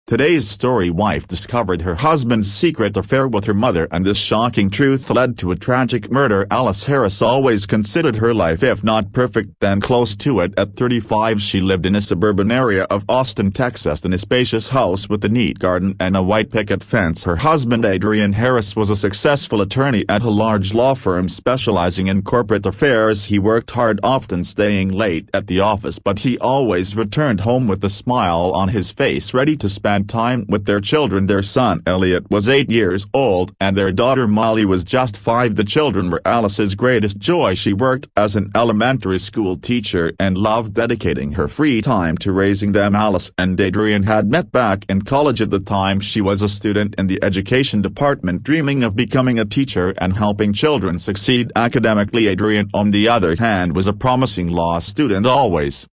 Today's story: wife discovered her husband's secret affair with her mother, and this shocking truth led to a tragic murder. Alice Harris always considered her life, if not perfect, then close to it. At 35, she lived in a suburban area of Austin, Texas, in a spacious house with a neat garden and a white picket fence. Her husband, Adrian Harris, was a successful attorney at a large law firm specializing in corporate affairs. He worked hard, often staying late at the office, but he always returned home with a smile on his face, ready to spend time with their children. Their son Elliot was 8 years old, and their daughter Molly was just 5. The children were Alice's greatest joy. She worked as an elementary school teacher and loved dedicating her free time to raising them. Alice and Adrian had met back in college. At the time, she was a student in the education department, dreaming of becoming a teacher and helping children succeed academically. Adrian, on the other hand, was a promising law student, always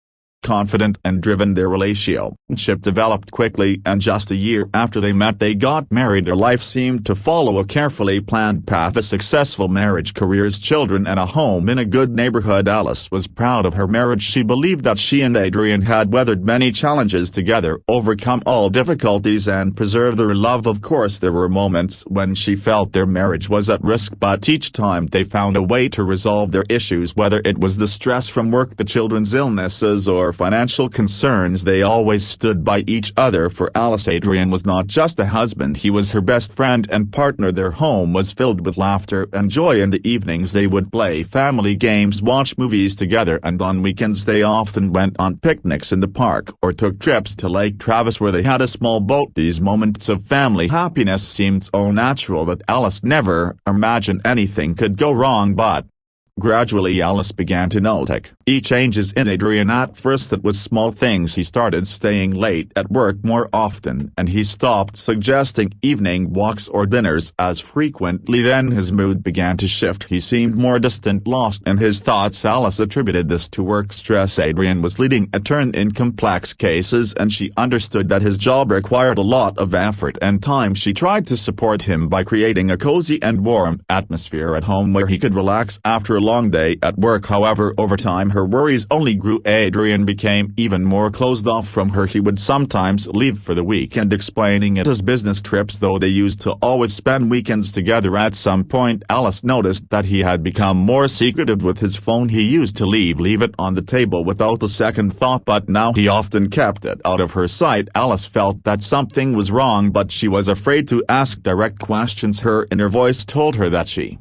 confident and driven. Their relationship developed quickly, and just a year after they met, they got married. Their life seemed to follow a carefully planned path: a successful marriage, careers, children, and a home in a good neighborhood. Alice was proud of her marriage. She believed that she and Adrian had weathered many challenges together, overcome all difficulties, and preserved their love. Of course, there were moments when she felt their marriage was at risk, but each time they found a way to resolve their issues. Whether it was the stress from work, the children's illnesses, or financial concerns, they always stood by each other. For Alice, Adrian was not just a husband, he was her best friend and partner. Their home was filled with laughter and joy. In the evenings they would play family games, watch movies together, and on weekends they often went on picnics in the park or took trips to Lake Travis, where they had a small boat. These moments of family happiness seemed so natural that Alice never imagined anything could go wrong. But gradually Alice began to notice changes in Adrian. At first it was small things. He started staying late at work more often, and he stopped suggesting evening walks or dinners as frequently. Then his mood began to shift. He seemed more distant, lost in his thoughts. Alice attributed this to work stress. Adrian was leading a turn in complex cases, and she understood that his job required a lot of effort and time. She tried to support him by creating a cozy and warm atmosphere at home where he could relax after a long day at work. However, over time her worries only grew. Adrian became even more closed off from her. He would sometimes leave for the weekend, explaining it as business trips, though they used to always spend weekends together. At some point Alice noticed that he had become more secretive with his phone. He used to leave it on the table without a second thought, but now he often kept it out of her sight. Alice felt that something was wrong, but she was afraid to ask direct questions. Her inner voice told her that she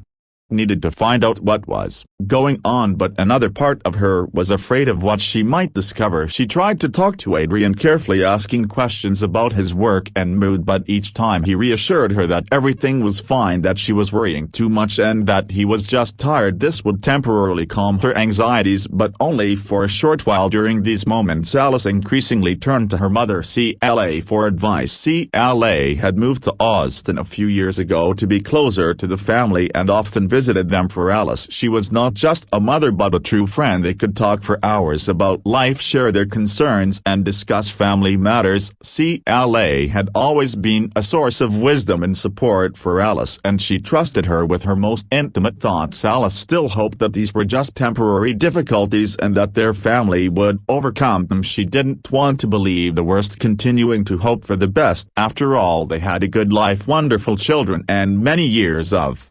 needed to find out what was going on, but another part of her was afraid of what she might discover. She tried to talk to Adrian carefully, asking questions about his work and mood, but each time he reassured her that everything was fine, that she was worrying too much, and that he was just tired. This would temporarily calm her anxieties, but only for a short while. During these moments Alice increasingly turned to her mother, CLA, for advice. CLA had moved to Austin a few years ago to be closer to the family and often visited them. For Alice, she was not just a mother but a true friend. They could talk for hours about life, share their concerns, and discuss family matters. CLA had always been a source of wisdom and support for Alice, and she trusted her with her most intimate thoughts. Alice still hoped that these were just temporary difficulties and that their family would overcome them. She didn't want to believe the worst, continuing to hope for the best. After all, they had a good life, wonderful children, and many years of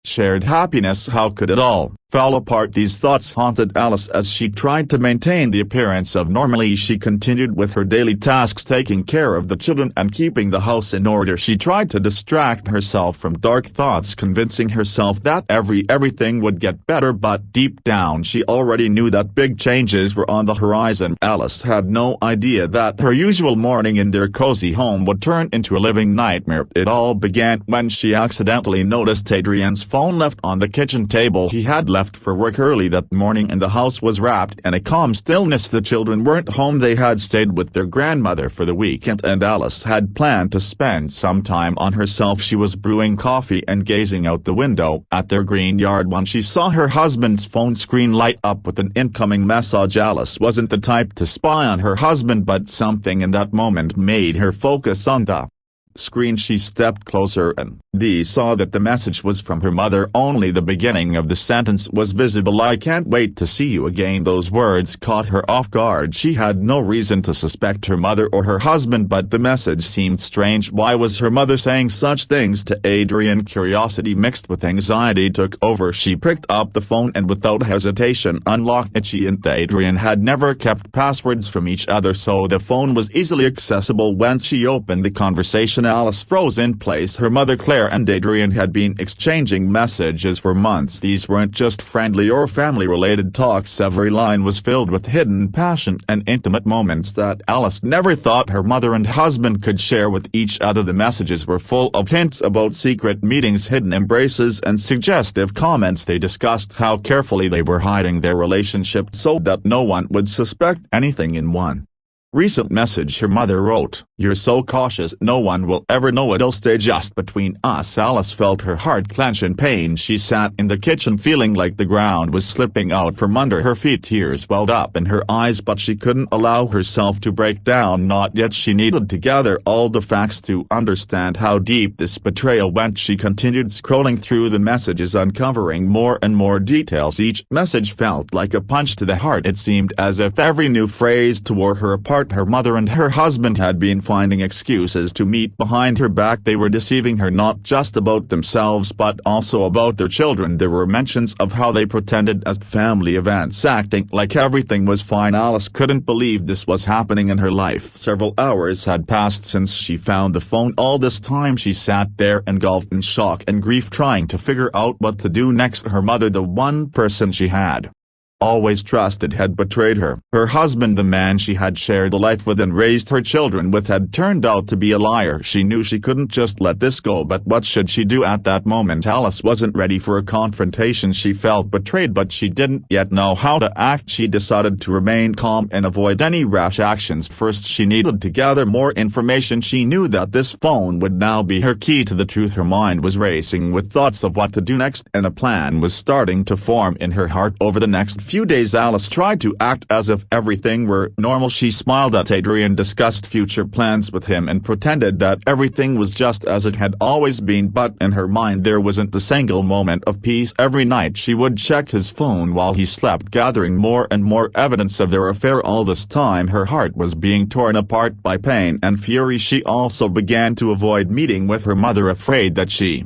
shared happiness. How could it all fall apart? These thoughts haunted Alice as she tried to maintain the appearance of normalcy. She continued with her daily tasks, taking care of the children and keeping the house in order. She tried to distract herself from dark thoughts, convincing herself that everything would get better, but deep down she already knew that big changes were on the horizon. Alice had no idea that her usual morning in their cozy home would turn into a living nightmare. It all began when she accidentally noticed Adrian's phone left on the kitchen table. He had left for work early that morning, and the house was wrapped in a calm stillness. The children weren't home. They had stayed with their grandmother for the weekend, and Alice had planned to spend some time on herself. She was brewing coffee and gazing out the window at their green yard when she saw her husband's phone screen light up with an incoming message. Alice wasn't the type to spy on her husband, but something in that moment made her focus on the screen. She stepped closer and saw that the message was from her mother. Only the beginning of the sentence was visible. "I can't wait to see you again." Those words caught her off guard. She had no reason to suspect her mother or her husband, but the message seemed strange. Why was her mother saying such things to Adrian? Curiosity mixed with anxiety took over. She picked up the phone and without hesitation unlocked it. She and Adrian had never kept passwords from each other, so the phone was easily accessible. When she opened the conversation, Alice froze in place. Her mother Claire and Adrian had been exchanging messages for months. These weren't just friendly or family-related talks. Every line was filled with hidden passion and intimate moments that Alice never thought her mother and husband could share with each other. The messages were full of hints about secret meetings, hidden embraces, and suggestive comments. They discussed how carefully they were hiding their relationship so that no one would suspect anything. In one recent message, her mother wrote, "You're so cautious, no one will ever know. It'll stay just between us." Alice felt her heart clench in pain. She sat in the kitchen feeling like the ground was slipping out from under her feet. Tears welled up in her eyes, but she couldn't allow herself to break down. Not yet. She needed to gather all the facts to understand how deep this betrayal went. She continued scrolling through the messages, uncovering more and more details. Each message felt like a punch to the heart. It seemed as if every new phrase tore her apart. Her mother and her husband had been finding excuses to meet behind her back. They were deceiving her, not just about themselves but also about their children. There were mentions of how they pretended at family events, acting like everything was fine. Alice couldn't believe this was happening in her life. Several hours had passed since she found the phone. All this time she sat there engulfed in shock and grief, trying to figure out what to do next. Her mother, the one person she had always trusted, had betrayed her. Her husband, the man she had shared a life with and raised her children with, had turned out to be a liar. She knew she couldn't just let this go, but what should she do at that moment? Alice wasn't ready for a confrontation. She felt betrayed, but she didn't yet know how to act. She decided to remain calm and avoid any rash actions. First, she needed to gather more information. She knew that this phone would now be her key to the truth. Her mind was racing with thoughts of what to do next, and a plan was starting to form in her heart. Over the next few days, Alice tried to act as if everything were normal. She smiled at Adrian, discussed future plans with him, and pretended that everything was just as it had always been, but in her mind there wasn't a single moment of peace. Every night she would check his phone while he slept, gathering more and more evidence of their affair. All this time her heart was being torn apart by pain and fury. She also began to avoid meeting with her mother, afraid that she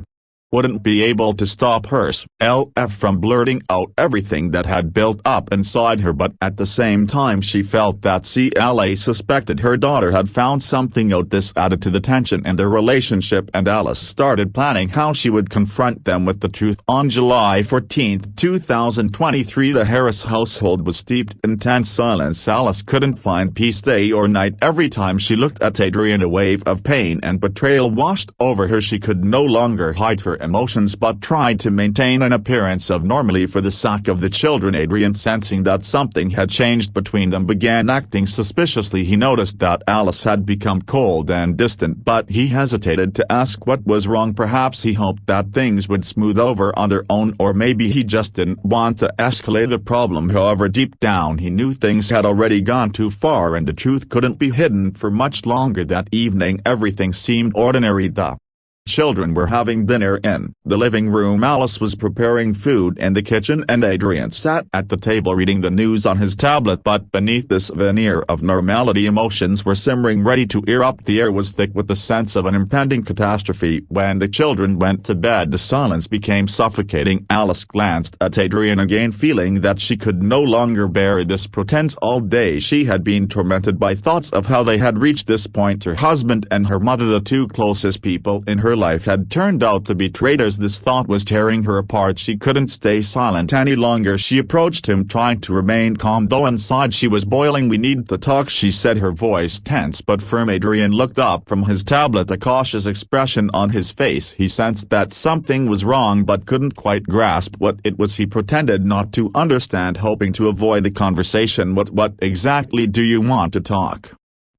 wouldn't be able to stop herself from blurting out everything that had built up inside her. But at the same time she felt that CLA suspected her daughter had found something out. This added to the tension in their relationship, and Alice started planning how she would confront them with the truth. On July 14, 2023, the Harris household was steeped in tense silence. Alice couldn't find peace day or night. Every time she looked at Adrian, a wave of pain and betrayal washed over her. She could no longer hide her emotions but tried to maintain an appearance of normality for the sake of the children. Adrian, sensing that something had changed between them, began acting suspiciously. He noticed that Alice had become cold and distant, but he hesitated to ask what was wrong. Perhaps he hoped that things would smooth over on their own, or maybe he just didn't want to escalate the problem. However, deep down he knew things had already gone too far and the truth couldn't be hidden for much longer. That evening everything seemed ordinary. The children were having dinner in the living room. Alice was preparing food in the kitchen, and Adrian sat at the table reading the news on his tablet. But beneath this veneer of normality, emotions were simmering, ready to erupt. The air was thick with the sense of an impending catastrophe. When the children went to bed, the silence became suffocating. Alice glanced at Adrian again, feeling that she could no longer bear this pretense. All day she had been tormented by thoughts of how they had reached this point. Her husband and her mother, the two closest people in her life, had turned out to be traitors. This thought was tearing her apart. She couldn't stay silent any longer. She approached him, trying to remain calm, though inside she was boiling. "We need to talk," she said, her voice tense but firm. Adrian looked up from his tablet, a cautious expression on his face. He sensed that something was wrong but couldn't quite grasp what it was. He pretended not to understand, hoping to avoid the conversation. What exactly do you want to talk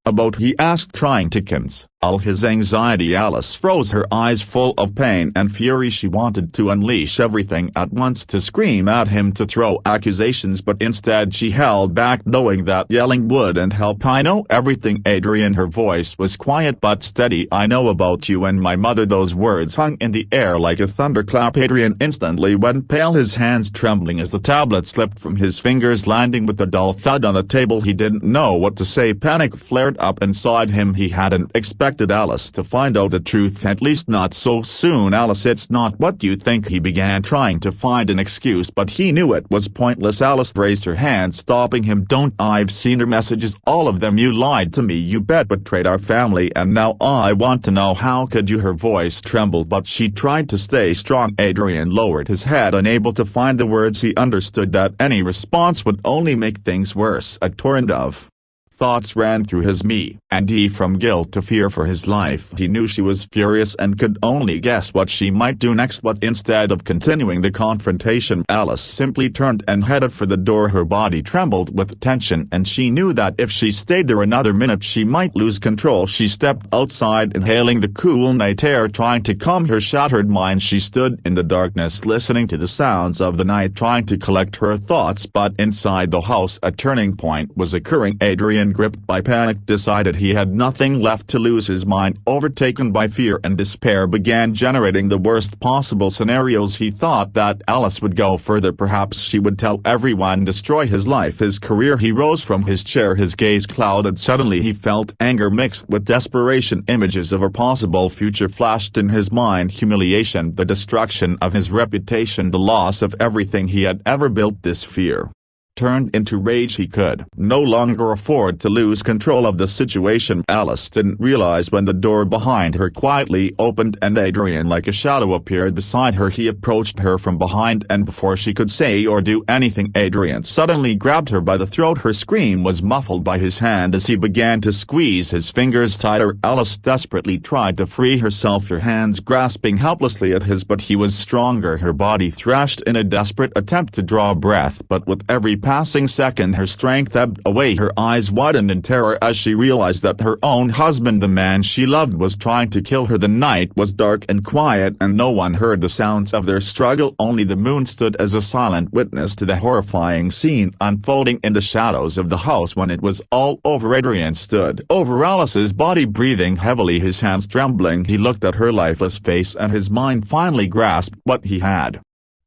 about?" he asked, trying to convince All his anxiety. Alice froze, her eyes full of pain and fury. She wanted to unleash everything at once, to scream at him, to throw accusations, but instead she held back, knowing that yelling wouldn't help. "I know everything, Adrian." Her voice was quiet but steady. "I know about you and my mother." Those words hung in the air like a thunderclap. Adrian instantly went pale, his hands trembling as the tablet slipped from his fingers, landing with a dull thud on the table. He didn't know what to say. Panic flared up inside him. He hadn't expected Alice to find out the truth, at least not so soon. "Alice, it's not what you think," he began, trying to find an excuse, but he knew it was pointless. Alice raised her hand, stopping him. "Don't. I've seen her messages, all of them. You lied to me, you betrayed our family, and now I want to know how could you?" Her voice trembled, but she tried to stay strong. Adrian lowered his head, unable to find the words. He understood that any response would only make things worse. A torrent of thoughts ran through his mind, and from guilt to fear for his life. He knew she was furious and could only guess what she might do next, but instead of continuing the confrontation, Alice simply turned and headed for the door. Her body trembled with tension, and she knew that if she stayed there another minute she might lose control. She stepped outside, inhaling the cool night air, trying to calm her shattered mind. She stood in the darkness, listening to the sounds of the night, trying to collect her thoughts, but inside the house a turning point was occurring. Adrian, gripped by panic, decided he had nothing left to lose. His mind, overtaken by fear and despair, began generating the worst possible scenarios. He thought that Alice would go further. Perhaps she would tell everyone, destroy his life, his career. He rose from his chair, his gaze clouded. Suddenly he felt anger mixed with desperation. Images of a possible future flashed in his mind: humiliation, the destruction of his reputation, the loss of everything he had ever built. This fear turned into rage. He could no longer afford to lose control of the situation. Alice didn't realize when the door behind her quietly opened and Adrian, like a shadow, appeared beside her. He approached her from behind, and before she could say or do anything, Adrian suddenly grabbed her by the throat. Her scream was muffled by his hand as he began to squeeze his fingers tighter. Alice desperately tried to free herself, her hands grasping helplessly at his, but he was stronger. Her body thrashed in a desperate attempt to draw breath, but with every passing second her strength ebbed away. Her eyes widened in terror as she realized that her own husband, the man she loved, was trying to kill her. The night was dark and quiet, and no one heard the sounds of their struggle. Only the moon stood as a silent witness to the horrifying scene unfolding in the shadows of the house. When it was all over, Adrian stood over Alice's body, breathing heavily, his hands trembling. He looked at her lifeless face, and his mind finally grasped what he had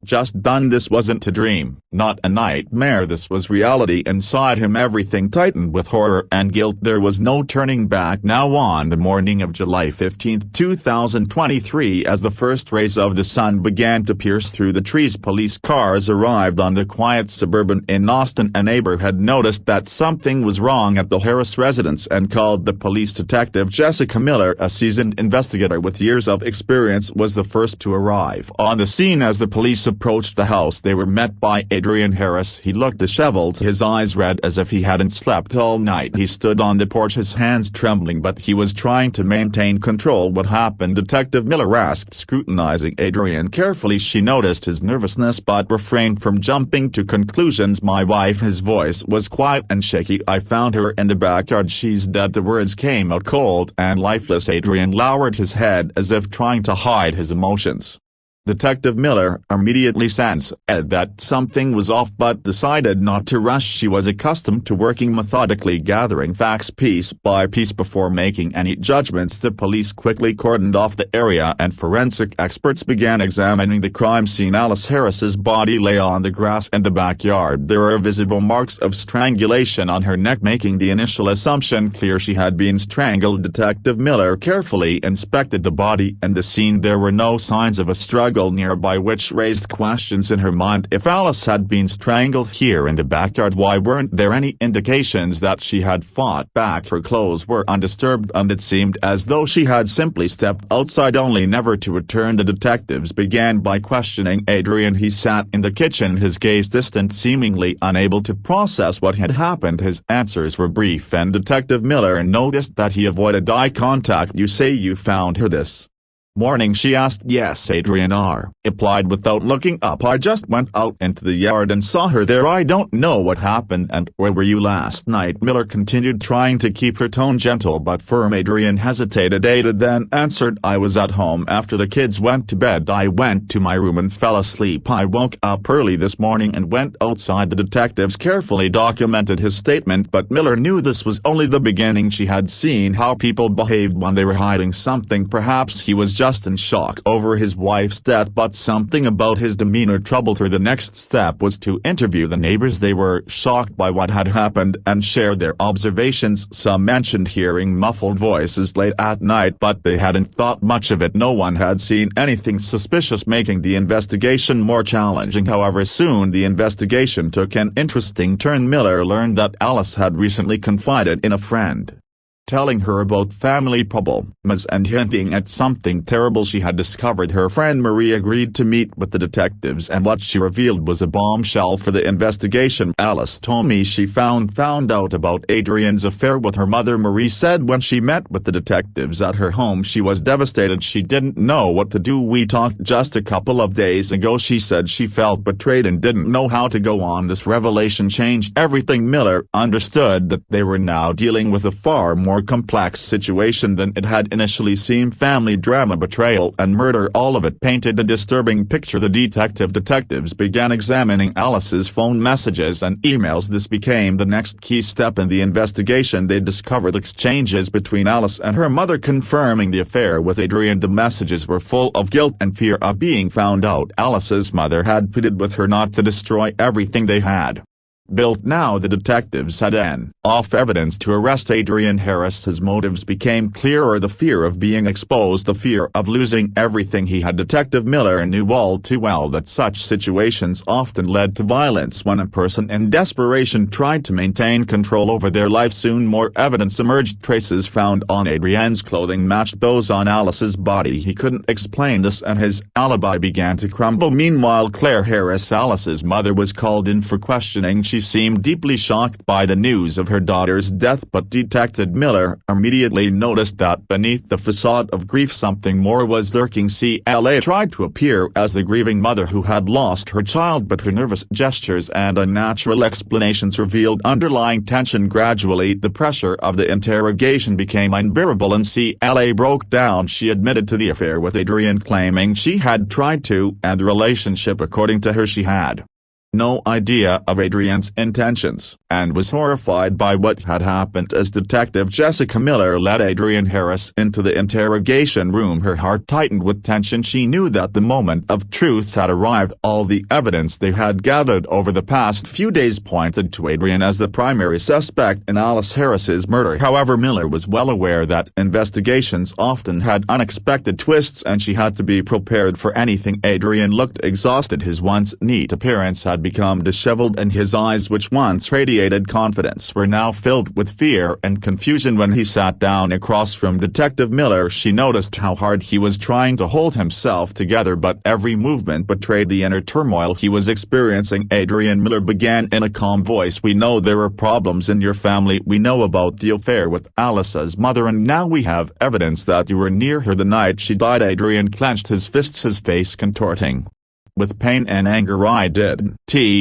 just done. This wasn't a dream, not a nightmare. This was reality. Inside him everything tightened with horror and guilt. There was no turning back now. On the morning of July 15, 2023, as the first rays of the sun began to pierce through the trees, police cars arrived on the quiet suburban in Austin. A neighbor had noticed that something was wrong at the Harris residence and called the police. Detective Jessica Miller, a seasoned investigator with years of experience, was the first to arrive on the scene. As the police approached the house, they were met by Adrian Harris. He looked disheveled, his eyes red as if he hadn't slept all night. He stood on the porch, his hands trembling, but he was trying to maintain control. "What happened?" Detective Miller asked, scrutinizing Adrian carefully. She noticed his nervousness but refrained from jumping to conclusions. "My wife." His voice was quiet and shaky. "I found her in the backyard. She's dead." The words came out cold and lifeless. Adrian lowered his head as if trying to hide his emotions. Detective Miller immediately sensed that something was off but decided not to rush. She was accustomed to working methodically, gathering facts piece by piece before making any judgments. The police quickly cordoned off the area and forensic experts began examining the crime scene. Alice Harris's body lay on the grass in the backyard. There were visible marks of strangulation on her neck, making the initial assumption clear: she had been strangled. Detective Miller carefully inspected the body and the scene. There were no signs of a struggle nearby, which raised questions in her mind. If Alice had been strangled here in the backyard, why weren't there any indications that she had fought back? Her clothes were undisturbed, and it seemed as though she had simply stepped outside, only never to return. The detectives began by questioning Adrian. He sat in the kitchen, his gaze distant, seemingly unable to process what had happened. His answers were brief, and Detective Miller noticed that he avoided eye contact. "You say you found her this morning?" she asked. "Yes," Adrian replied without looking up. "I just went out into the yard and saw her there. I don't know what happened." "And where were you last night?" Miller continued, trying to keep her tone gentle but firm. Adrian hesitated. Ada then answered, "I was at home after the kids went to bed. I went to my room and fell asleep. I woke up early this morning and went outside." The detectives carefully documented his statement, but Miller knew this was only the beginning. She had seen how people behaved when they were hiding something. Perhaps he was just in shock over his wife's death, but something about his demeanor troubled her. The next step was to interview the neighbors. They were shocked by what had happened and shared their observations. Some mentioned hearing muffled voices late at night, but they hadn't thought much of it. No one had seen anything suspicious, making the investigation more challenging. However, soon the investigation took an interesting turn. Miller learned that Alice had recently confided in a friend, telling her about family problems and hinting at something terrible she had discovered. Her friend Marie agreed to meet with the detectives, and what she revealed was a bombshell for the investigation. "Alice told me she found out about Adrian's affair with her mother," Marie said. "When she met with the detectives at her home, she was devastated. She didn't know what to do. We talked just a couple of days ago. She said she felt betrayed and didn't know how to go on." This revelation changed everything. Miller understood that they were now dealing with a far more complex situation than it had initially seemed. Family drama, betrayal, and murder, all of it painted a disturbing picture. The detectives began examining Alice's phone messages and emails. This became the next key step in the investigation. They discovered exchanges between Alice and her mother confirming the affair with Adrian. The messages were full of guilt and fear of being found out. Alice's mother had pleaded with her not to destroy everything they had built. Now the detectives had enough evidence to arrest Adrian Harris. His motives became clearer: the fear of being exposed, the fear of losing everything he had. Detective Miller knew all too well that such situations often led to violence when a person in desperation tried to maintain control over their life. Soon more evidence emerged. Traces found on Adrian's clothing matched those on Alice's body. He couldn't explain this, and his alibi began to crumble. Meanwhile, Claire Harris, Alice's mother, was called in for questioning. She seemed deeply shocked by the news of her daughter's death, but Detective Miller immediately noticed that beneath the facade of grief something more was lurking. CLA tried to appear as the grieving mother who had lost her child, but her nervous gestures and unnatural explanations revealed underlying tension. Gradually, the pressure of the interrogation became unbearable and CLA broke down. She admitted to the affair with Adrian, claiming she had tried to end the relationship. According to her, she had no idea of Adrian's intentions, and was horrified by what had happened. As Detective Jessica Miller led Adrian Harris into the interrogation room, her heart tightened with tension. She knew that the moment of truth had arrived. All the evidence they had gathered over the past few days pointed to Adrian as the primary suspect in Alice Harris's murder. However, Miller was well aware that investigations often had unexpected twists, and she had to be prepared for anything. Adrian looked exhausted. His once neat appearance had become disheveled, and his eyes, which once radiated confidence, were now filled with fear and confusion. When he sat down across from Detective Miller, she noticed how hard he was trying to hold himself together, but every movement betrayed the inner turmoil he was experiencing. Adrian Miller began in a calm voice, "We know there are problems in your family. We know about the affair with Alice's mother, and now we have evidence that you were near her the night she died." Adrian clenched his fists, his face contorting with pain and anger. "I didn't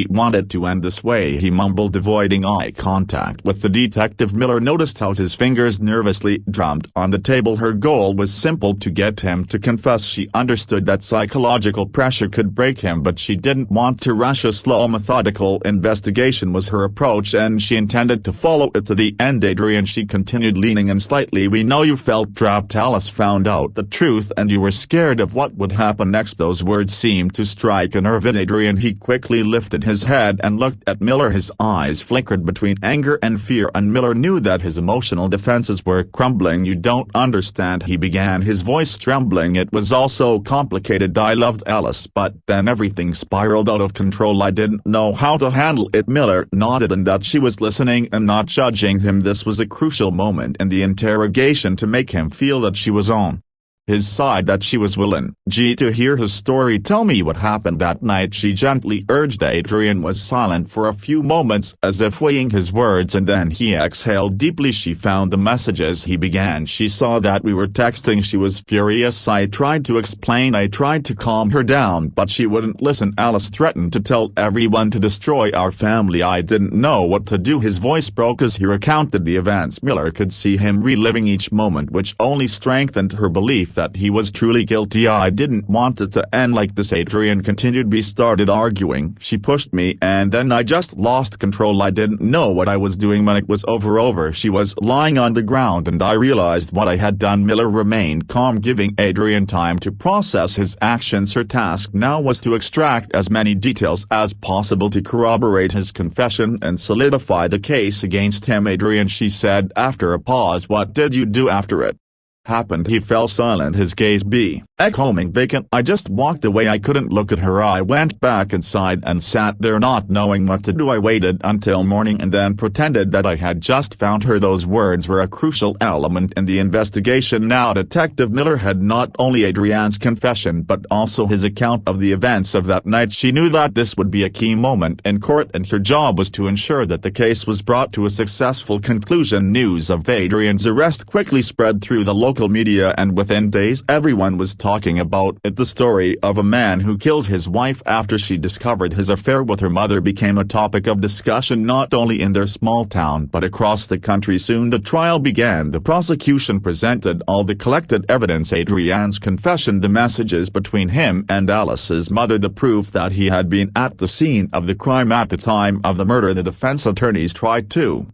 want it to end this way," he mumbled, avoiding eye contact with the detective. Miller noticed how his fingers nervously drummed on the table. Her goal was simple: to get him to confess. She understood that psychological pressure could break him, but she didn't want to rush. A slow, methodical investigation was her approach, and she intended to follow it to the end. "Adrian," she continued, leaning in slightly, "we know you felt trapped. Alice found out the truth and you were scared of what would happen next." Those words seemed to strike a nerve in Adrian. He quickly lifted his head and looked at Miller. His eyes flickered between anger and fear, and Miller knew that his emotional defenses were crumbling. "You don't understand," he began, his voice trembling. "It was all so complicated. I loved Alice, but then everything spiraled out of control. I didn't know how to handle it." Miller nodded, and that she was listening and not judging him. This was a crucial moment in the interrogation to make him feel that she was on his side that she was willing to hear his story. "Tell me what happened that night," she gently urged. Adrian was silent for a few moments, as if weighing his words, and then he exhaled deeply. "She found the messages," he began. "She saw that we were texting. She was furious. I tried to explain. I tried to calm her down, but she wouldn't listen. Alice threatened to tell everyone, to destroy our family. I didn't know what to do." His voice broke as he recounted the events. Miller could see him reliving each moment, which only strengthened her belief that he was truly guilty. "I didn't want it to end like this," Adrian continued. "We started arguing. She pushed me, and then I just lost control. I didn't know what I was doing. When it was over. She was lying on the ground, and I realized what I had done." Miller remained calm, giving Adrian time to process his actions. Her task now was to extract as many details as possible to corroborate his confession and solidify the case against him. "Adrian," she said after a pause, "what did you do after it happened?" He fell silent, his gaze becoming vacant. "I just walked away. I couldn't look at her. I went back inside and sat there not knowing what to do. I waited until morning and then pretended that I had just found her." Those words were a crucial element in the investigation. Now Detective Miller had not only Adrian's confession but also his account of the events of that night. She knew that this would be a key moment in court, and her job was to ensure that the case was brought to a successful conclusion. News of Adrian's arrest quickly spread through the local media, and within days everyone was talking about it. The story of a man who killed his wife after she discovered his affair with her mother became a topic of discussion not only in their small town but across the country. Soon the trial began. The prosecution presented all the collected evidence: Adrian's confession, the messages between him and Alice's mother, the proof that he had been at the scene of the crime at the time of the murder. The defense attorneys tried to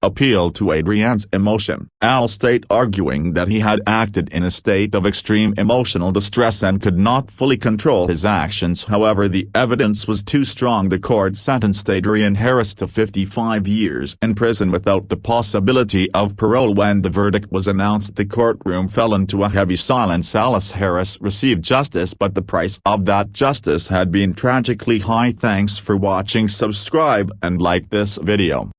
appeal to Adrian's emotion. Alice stayed arguing that he had acted in a state of extreme emotional distress and could not fully control his actions. However, the evidence was too strong. The court sentenced Adrian Harris to 55 years in prison without the possibility of parole. When the verdict was announced, the courtroom fell into a heavy silence. Alice Harris received justice, but the price of that justice had been tragically high. Thanks for watching. Subscribe and like this video.